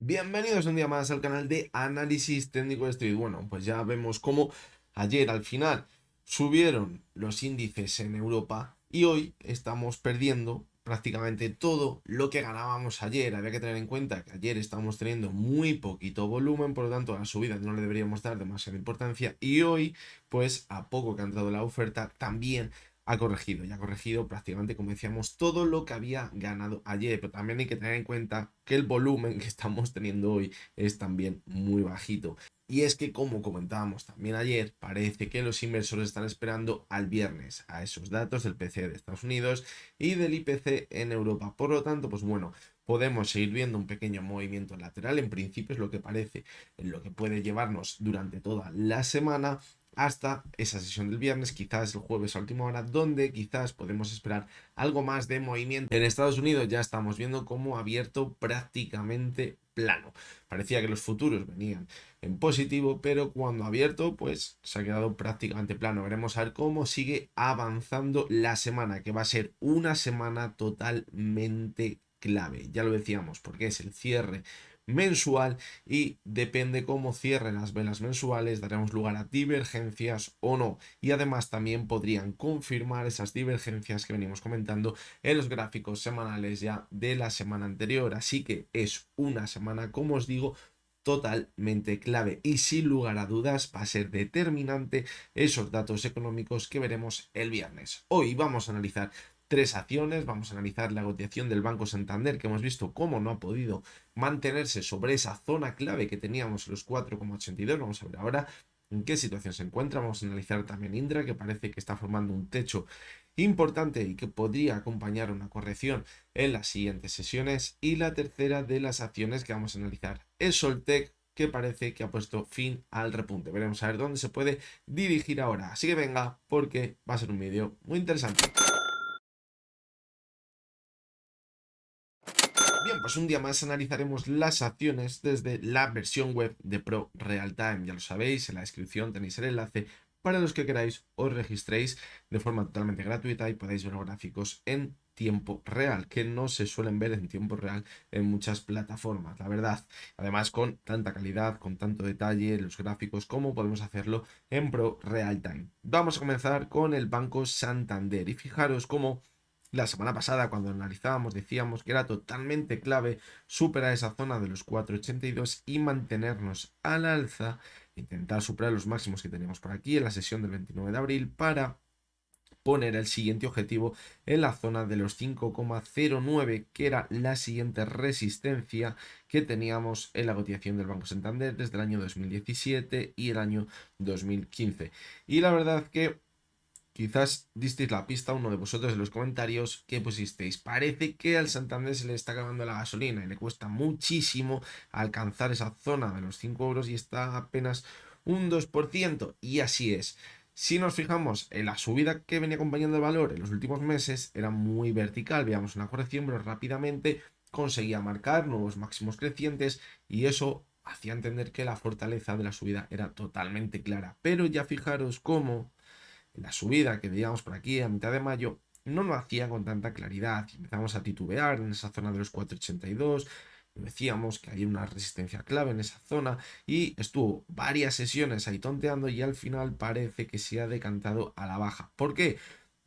Bienvenidos un día más al canal de Análisis Técnico de Street. Bueno, pues ya vemos cómo ayer al final subieron los índices en Europa y hoy estamos perdiendo prácticamente todo lo que ganábamos ayer. Había que tener en cuenta que ayer estábamos teniendo muy poquito volumen, por lo tanto a la subida no le deberíamos dar demasiada importancia y hoy, pues a poco que ha entrado la oferta, también ha corregido, y ha corregido prácticamente, como decíamos, todo lo que había ganado ayer, pero también hay que tener en cuenta que el volumen que estamos teniendo hoy es también muy bajito. Y es que, como comentábamos también ayer, parece que los inversores están esperando al viernes a esos datos del PCE de Estados Unidos y del IPC en Europa. Por lo tanto, pues bueno, podemos seguir viendo un pequeño movimiento lateral, en principio es lo que parece, en lo que puede llevarnos durante toda la semana hasta esa sesión del viernes, quizás el jueves a última hora, donde quizás podemos esperar algo más de movimiento. En Estados Unidos ya estamos viendo cómo ha abierto prácticamente plano. Parecía que los futuros venían en positivo, pero cuando ha abierto, pues se ha quedado prácticamente plano. Veremos a ver cómo sigue avanzando la semana, que va a ser una semana totalmente clave. Ya lo decíamos, porque es el cierre mensual y depende cómo cierren las velas mensuales, daremos lugar a divergencias o no. Y además también podrían confirmar esas divergencias que venimos comentando en los gráficos semanales ya de la semana anterior. Así que es una semana, como os digo, totalmente clave y sin lugar a dudas va a ser determinante esos datos económicos que veremos el viernes. Hoy vamos a analizar tres acciones, vamos a analizar la cotización del Banco Santander, que hemos visto cómo no ha podido mantenerse sobre esa zona clave que teníamos los 4,82. Vamos a ver ahora en qué situación se encuentra. Vamos a analizar también Indra, que parece que está formando un techo importante y que podría acompañar una corrección en las siguientes sesiones. Y la tercera de las acciones que vamos a analizar es Soltec, que parece que ha puesto fin al repunte. Veremos a ver dónde se puede dirigir ahora. Así que venga, porque va a ser un vídeo muy interesante. Bien, pues un día más analizaremos las acciones desde la versión web de Pro Real Time. Ya lo sabéis, en la descripción tenéis el enlace para los que queráis os registréis de forma totalmente gratuita y podéis ver los gráficos en tiempo real, que no se suelen ver en tiempo real en muchas plataformas, la verdad. Además, con tanta calidad, con tanto detalle, los gráficos, como podemos hacerlo en Pro Real Time. Vamos a comenzar con el Banco Santander y fijaros cómo la semana pasada, cuando analizábamos, decíamos que era totalmente clave superar esa zona de los 4,82 y mantenernos al alza, intentar superar los máximos que teníamos por aquí en la sesión del 29 de abril para poner el siguiente objetivo en la zona de los 5,09, que era la siguiente resistencia que teníamos en la cotización del Banco Santander desde el año 2017 y el año 2015. Y la verdad que quizás disteis la pista uno de vosotros en los comentarios que pusisteis. Parece que al Santander se le está acabando la gasolina y le cuesta muchísimo alcanzar esa zona de los 5 euros y está apenas un 2%. Y así es. Si nos fijamos en la subida que venía acompañando el valor en los últimos meses, era muy vertical. Veíamos una corrección, pero rápidamente conseguía marcar nuevos máximos crecientes y eso hacía entender que la fortaleza de la subida era totalmente clara. Pero ya fijaros cómo la subida que veíamos por aquí a mitad de mayo no lo hacía con tanta claridad. Empezamos a titubear en esa zona de los 4,82. Decíamos que hay una resistencia clave en esa zona y estuvo varias sesiones ahí tonteando y al final parece que se ha decantado a la baja. ¿Por qué?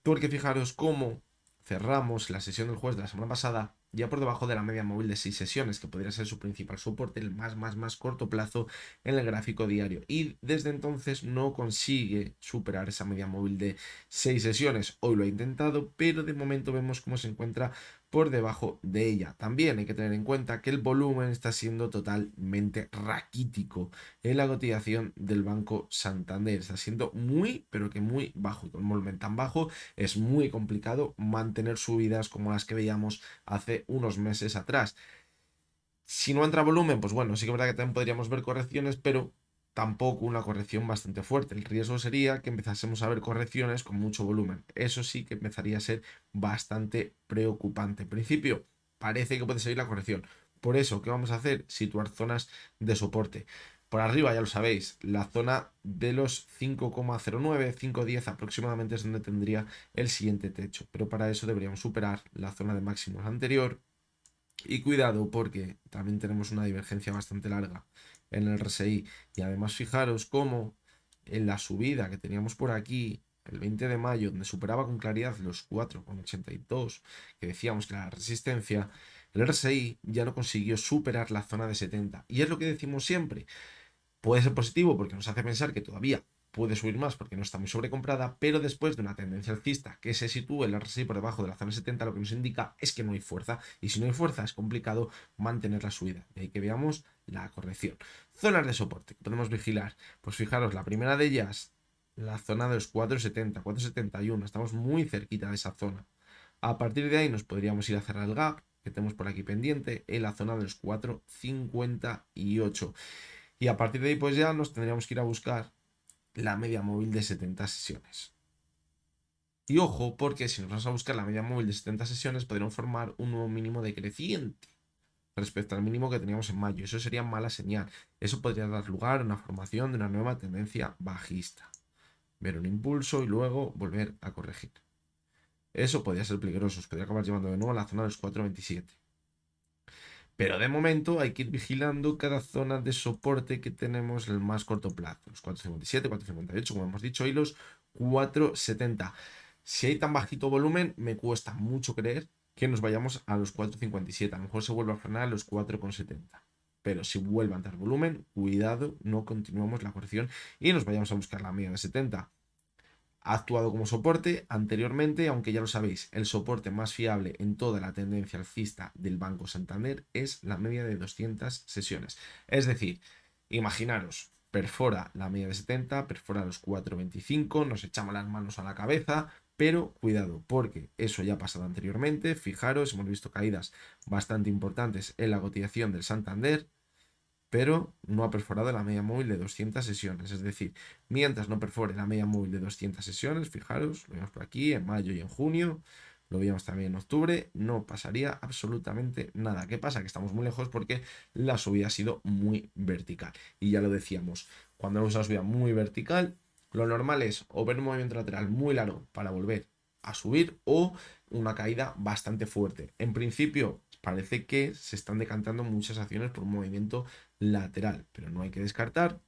Porque fijaros cómo cerramos la sesión del jueves de la semana pasada ya por debajo de la media móvil de 6 sesiones, que podría ser su principal soporte, el más corto plazo en el gráfico diario. Y desde entonces no consigue superar esa media móvil de 6 sesiones. Hoy lo ha intentado, pero de momento vemos cómo se encuentra por debajo de ella. También hay que tener en cuenta que el volumen está siendo totalmente raquítico en la cotización del Banco Santander. Está siendo muy, pero que muy bajo. Y con un volumen tan bajo es muy complicado mantener subidas como las que veíamos hace unos meses atrás. Si no entra volumen, pues bueno, sí que es verdad que también podríamos ver correcciones, pero tampoco una corrección bastante fuerte. El riesgo sería que empezásemos a ver correcciones con mucho volumen. Eso sí que empezaría a ser bastante preocupante. En principio, parece que puede seguir la corrección. Por eso, ¿qué vamos a hacer? Situar zonas de soporte. Por arriba, ya lo sabéis, la zona de los 5,09, 5,10 aproximadamente es donde tendría el siguiente techo. Pero para eso deberíamos superar la zona de máximos anterior Y cuidado porque también tenemos una divergencia bastante larga en el RSI. Y además fijaros cómo en la subida que teníamos por aquí, el 20 de mayo, donde superaba con claridad los 4,82, que decíamos que era la resistencia, el RSI ya no consiguió superar la zona de 70. Y es lo que decimos siempre. Puede ser positivo porque nos hace pensar que todavía puede subir más porque no está muy sobrecomprada, pero después de una tendencia alcista que se sitúe el RSI por debajo de la zona 70, lo que nos indica es que no hay fuerza, y si no hay fuerza es complicado mantener la subida. De ahí que veamos la corrección. Zonas de soporte que podemos vigilar. Pues fijaros, la primera de ellas, la zona de los 4,70, 4,71, estamos muy cerquita de esa zona. A partir de ahí nos podríamos ir a cerrar el gap que tenemos por aquí pendiente en la zona de los 4,58. Y a partir de ahí, pues ya nos tendríamos que ir a buscar la media móvil de 70 sesiones. Y ojo, porque si nos vamos a buscar la media móvil de 70 sesiones, podríamos formar un nuevo mínimo decreciente respecto al mínimo que teníamos en mayo. Eso sería mala señal. Eso podría dar lugar a una formación de una nueva tendencia bajista. Ver un impulso y luego volver a corregir. Eso podría ser peligroso. Os podría acabar llevando de nuevo a la zona de los 4,27. Pero de momento hay que ir vigilando cada zona de soporte que tenemos en el más corto plazo. Los 4,57, 4,58, como hemos dicho, y los 4,70. Si hay tan bajito volumen, me cuesta mucho creer que nos vayamos a los 4,57. A lo mejor se vuelve a frenar a los 4,70. Pero si vuelve a entrar volumen, cuidado, no continuamos la corrección y nos vayamos a buscar la media de 70. Ha actuado como soporte anteriormente, aunque ya lo sabéis, el soporte más fiable en toda la tendencia alcista del Banco Santander es la media de 200 sesiones. Es decir, imaginaros, perfora la media de 70, perfora los 4,25, nos echamos las manos a la cabeza, pero cuidado, porque eso ya ha pasado anteriormente. Fijaros, hemos visto caídas bastante importantes en la cotización del Santander, pero no ha perforado la media móvil de 200 sesiones. Es decir, mientras no perfore la media móvil de 200 sesiones, fijaros, lo vemos por aquí en mayo y en junio, lo veíamos también en octubre, no pasaría absolutamente nada. ¿Qué pasa? Que estamos muy lejos porque la subida ha sido muy vertical. Y ya lo decíamos, cuando vemos una subida muy vertical, lo normal es o ver un movimiento lateral muy largo para volver a subir o una caída bastante fuerte. En principio, parece que se están decantando muchas acciones por un movimiento lateral, pero no hay que descartar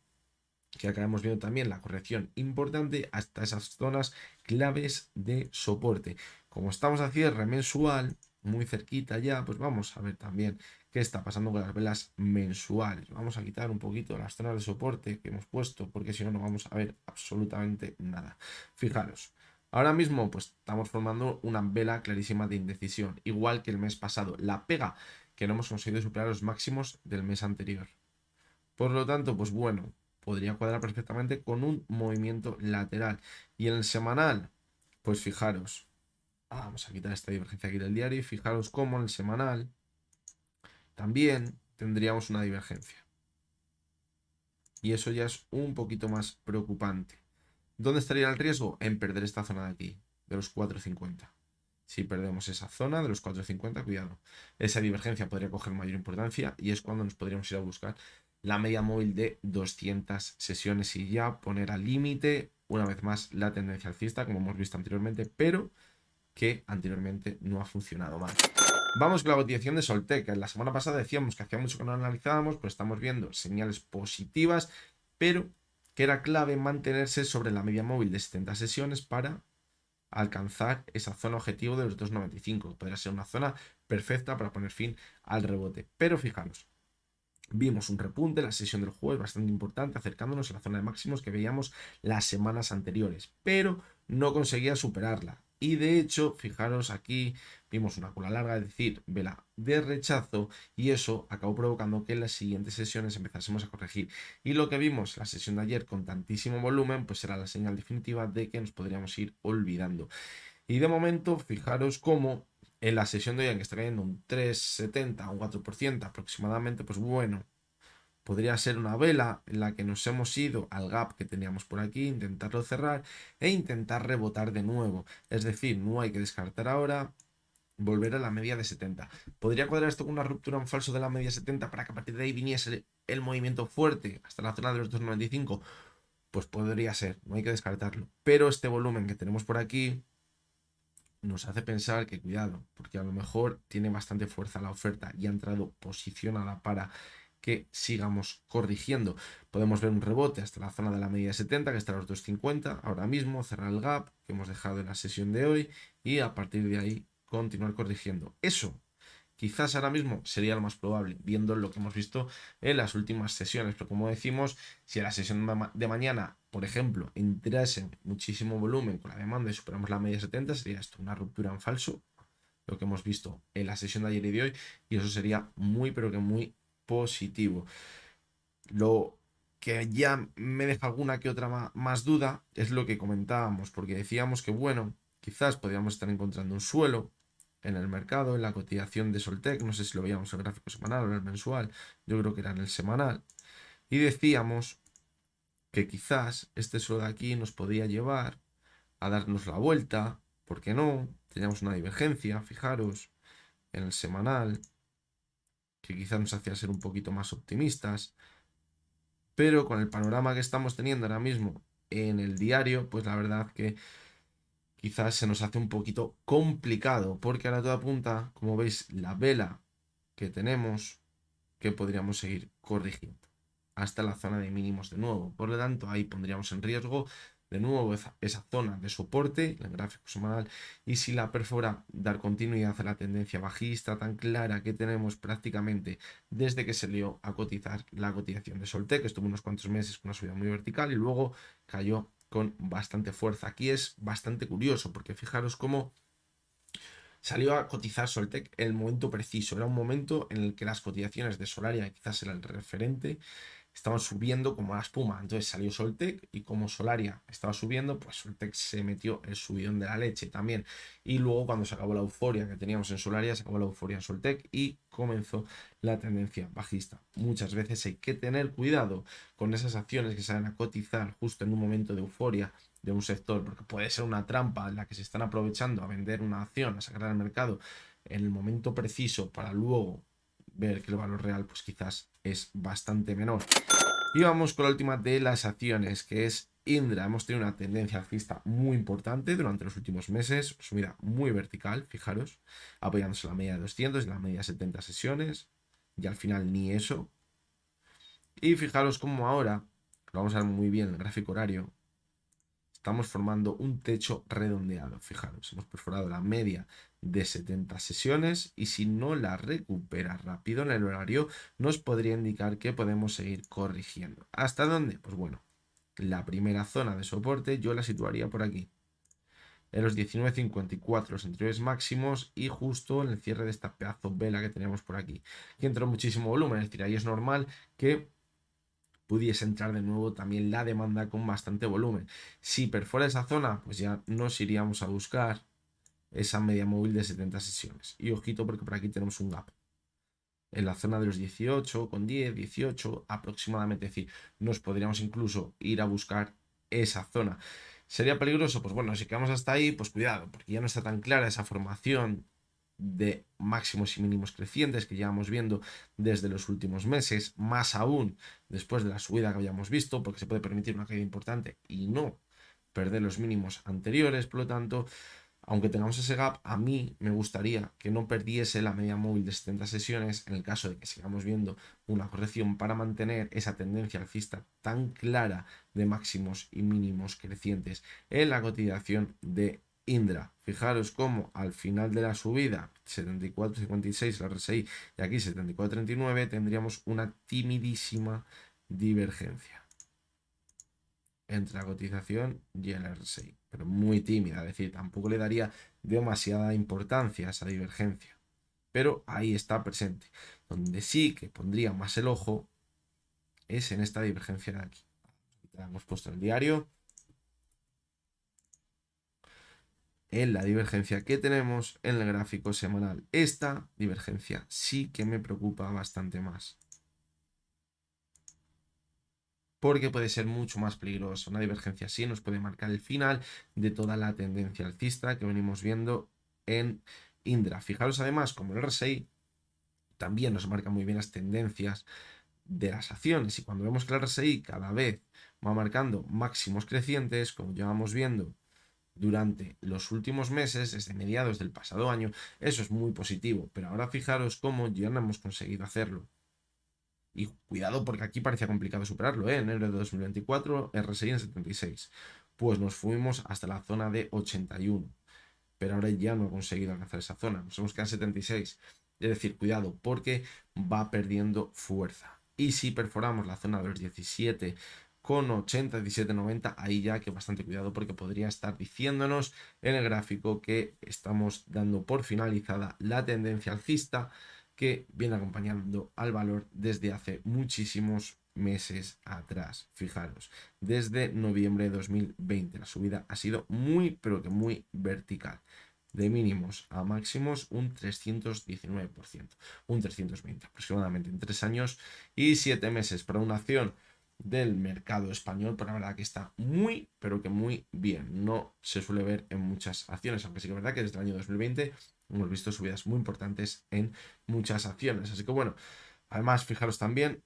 que acabamos viendo también la corrección importante hasta esas zonas claves de soporte. Como estamos a cierre mensual, muy cerquita ya, pues vamos a ver también qué está pasando con las velas mensuales. Vamos a quitar un poquito las zonas de soporte que hemos puesto, porque si no, no vamos a ver absolutamente nada. Fijaros. Ahora mismo, pues estamos formando una vela clarísima de indecisión, igual que el mes pasado. La pega que no hemos conseguido superar los máximos del mes anterior. Por lo tanto, pues bueno, podría cuadrar perfectamente con un movimiento lateral. Y en el semanal, pues fijaros, vamos a quitar esta divergencia aquí del diario y fijaros cómo en el semanal también tendríamos una divergencia. Y eso ya es un poquito más preocupante. ¿Dónde estaría el riesgo? En perder esta zona de aquí, de los 4,50. Si perdemos esa zona de los 4,50, cuidado. Esa divergencia podría coger mayor importancia y es cuando nos podríamos ir a buscar la media móvil de 200 sesiones y ya poner al límite, una vez más, la tendencia alcista, como hemos visto anteriormente, pero que anteriormente no ha funcionado mal. Vamos con la cotización de Soltec. La semana pasada decíamos que hacía mucho que no analizábamos, pues estamos viendo señales positivas, pero que era clave mantenerse sobre la media móvil de 70 sesiones para alcanzar esa zona objetivo de los 2,95. Podría ser una zona perfecta para poner fin al rebote. Pero fijaros, vimos un repunte en la sesión del jueves bastante importante, acercándonos a la zona de máximos que veíamos las semanas anteriores, pero no conseguía superarla. Y de hecho, fijaros aquí, vimos una cola larga, es decir, vela de rechazo, y eso acabó provocando que en las siguientes sesiones empezásemos a corregir. Y lo que vimos la sesión de ayer con tantísimo volumen, pues era la señal definitiva de que nos podríamos ir olvidando. Y de momento, fijaros cómo en la sesión de hoy, en que está cayendo un 3,70, un 4% aproximadamente, pues bueno, podría ser una vela en la que nos hemos ido al gap que teníamos por aquí, intentarlo cerrar e intentar rebotar de nuevo. Es decir, no hay que descartar ahora volver a la media de 70. ¿Podría cuadrar esto con una ruptura en falso de la media 70 para que a partir de ahí viniese el movimiento fuerte hasta la zona de los 2,95? Pues podría ser, no hay que descartarlo. Pero este volumen que tenemos por aquí nos hace pensar que cuidado, porque a lo mejor tiene bastante fuerza la oferta y ha entrado posicionada para que sigamos corrigiendo. Podemos ver un rebote hasta la zona de la media 70, que está a los 2.50, ahora mismo cerrar el gap que hemos dejado en la sesión de hoy y a partir de ahí continuar corrigiendo. Eso quizás ahora mismo sería lo más probable, viendo lo que hemos visto en las últimas sesiones. Pero como decimos, si en la sesión de mañana, por ejemplo, entrase muchísimo volumen con la demanda y superamos la media 70, sería esto una ruptura en falso, lo que hemos visto en la sesión de ayer y de hoy, y eso sería muy, pero que muy positivo. Lo que ya me deja alguna que otra más duda es lo que comentábamos, porque decíamos que, bueno, quizás podríamos estar encontrando un suelo en el mercado, en la cotización de Soltec, no sé si lo veíamos en el gráfico semanal o en el mensual, yo creo que era en el semanal, y decíamos que quizás este suelo de aquí nos podía llevar a darnos la vuelta, ¿por qué no? Teníamos una divergencia, fijaros, en el semanal, que quizás nos hacía ser un poquito más optimistas, pero con el panorama que estamos teniendo ahora mismo en el diario, pues la verdad que quizás se nos hace un poquito complicado, porque ahora todo apunta, como veis, la vela que tenemos, que podríamos seguir corrigiendo hasta la zona de mínimos de nuevo. Por lo tanto, ahí pondríamos en riesgo de nuevo esa zona de soporte, el gráfico semanal, y si la perfora, dar continuidad a la tendencia bajista tan clara que tenemos prácticamente desde que se lió a cotizar la cotización de Soltec, que estuvo unos cuantos meses con una subida muy vertical y luego cayó con bastante fuerza. Aquí es bastante curioso porque fijaros cómo salió a cotizar Soltec en el momento preciso. Era un momento en el que las cotizaciones de Solaria, quizás era el referente, estaban subiendo como la espuma. Entonces salió Soltec y como Solaria estaba subiendo, pues Soltec se metió el subidón de la leche también. Y luego cuando se acabó la euforia que teníamos en Solaria, se acabó la euforia en Soltec y comenzó la tendencia bajista. Muchas veces hay que tener cuidado con esas acciones que salen a cotizar justo en un momento de euforia de un sector, porque puede ser una trampa en la que se están aprovechando a vender una acción, a sacar al mercado en el momento preciso para luego ver que el valor real pues quizás es bastante menor. Y vamos con la última de las acciones, que es Indra. Hemos tenido una tendencia alcista muy importante durante los últimos meses, subida muy vertical, fijaros, apoyándose en la media de 200 y la media de 70 sesiones, y al final ni eso. Y fijaros cómo ahora, lo vamos a ver muy bien en el gráfico horario, estamos formando un techo redondeado. Fijaros, hemos perforado la media de 70 sesiones y si no la recupera rápido en el horario, nos podría indicar que podemos seguir corrigiendo. ¿Hasta dónde? Pues bueno, la primera zona de soporte yo la situaría por aquí, en los 19.54, los anteriores máximos y justo en el cierre de esta pedazo vela que teníamos por aquí, que entró muchísimo volumen, es decir, ahí es normal que pudiese entrar de nuevo también la demanda con bastante volumen. Si perfora esa zona, pues ya nos iríamos a buscar esa media móvil de 70 sesiones. Y ojito porque por aquí tenemos un gap en la zona de los 18, con 10, 18 aproximadamente. Es decir, nos podríamos incluso ir a buscar esa zona. ¿Sería peligroso? Pues bueno, si quedamos hasta ahí, pues cuidado, porque ya no está tan clara esa formación de máximos y mínimos crecientes que llevamos viendo desde los últimos meses, más aún después de la subida que habíamos visto, porque se puede permitir una caída importante y no perder los mínimos anteriores. Por lo tanto, aunque tengamos ese gap, a mí me gustaría que no perdiese la media móvil de 70 sesiones en el caso de que sigamos viendo una corrección para mantener esa tendencia alcista tan clara de máximos y mínimos crecientes en la cotización de Indra. Fijaros cómo al final de la subida 74.56 la RSI y aquí 74.39 tendríamos una timidísima divergencia entre la cotización y el RSI, pero muy tímida, es decir, tampoco le daría demasiada importancia a esa divergencia, pero ahí está presente. Donde sí que pondría más el ojo es en esta divergencia de aquí. La hemos puesto en el diario, en la divergencia que tenemos en el gráfico semanal. Esta divergencia sí que me preocupa bastante más, porque puede ser mucho más peligrosa. Una divergencia así nos puede marcar el final de toda la tendencia alcista que venimos viendo en Indra. Fijaros además como el RSI también nos marca muy bien las tendencias de las acciones y cuando vemos que el RSI cada vez va marcando máximos crecientes, como llevamos viendo durante los últimos meses, desde mediados del pasado año, eso es muy positivo, pero ahora fijaros cómo ya no hemos conseguido hacerlo. Y cuidado porque aquí parecía complicado superarlo, ¿eh? En enero de 2024, RSI en 76. Pues nos fuimos hasta la zona de 81, pero ahora ya no he conseguido alcanzar esa zona, nos hemos quedado en 76. Es decir, cuidado porque va perdiendo fuerza. Y si perforamos la zona de los 17 con 80, 17, 90, ahí ya que bastante cuidado porque podría estar diciéndonos en el gráfico que estamos dando por finalizada la tendencia alcista que viene acompañando al valor desde hace muchísimos meses atrás. Fijaros, desde noviembre de 2020 la subida ha sido muy pero que muy vertical, de mínimos a máximos un 319%, un 320 aproximadamente en 3 años y 7 meses para una acción del mercado español, pero la verdad que está muy, pero que muy bien. No se suele ver en muchas acciones, aunque sí que es verdad que desde el año 2020 hemos visto subidas muy importantes en muchas acciones. Así que bueno, además fijaros también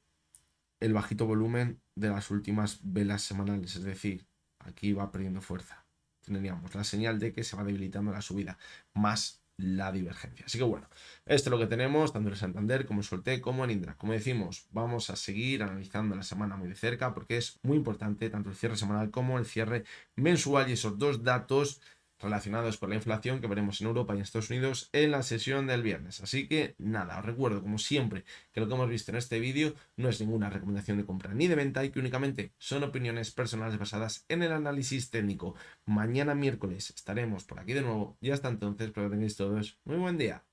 el bajito volumen de las últimas velas semanales, es decir, aquí va perdiendo fuerza. Tendríamos la señal de que se va debilitando la subida, más la divergencia. Así que bueno, esto es lo que tenemos, tanto en Santander como en Solté como en Indra. Como decimos, vamos a seguir analizando la semana muy de cerca porque es muy importante tanto el cierre semanal como el cierre mensual y esos dos datos relacionados con la inflación que veremos en Europa y en Estados Unidos en la sesión del viernes. Así que nada, os recuerdo como siempre que lo que hemos visto en este vídeo no es ninguna recomendación de compra ni de venta y que únicamente son opiniones personales basadas en el análisis técnico. Mañana miércoles estaremos por aquí de nuevo y hasta entonces espero que tengáis todos muy buen día.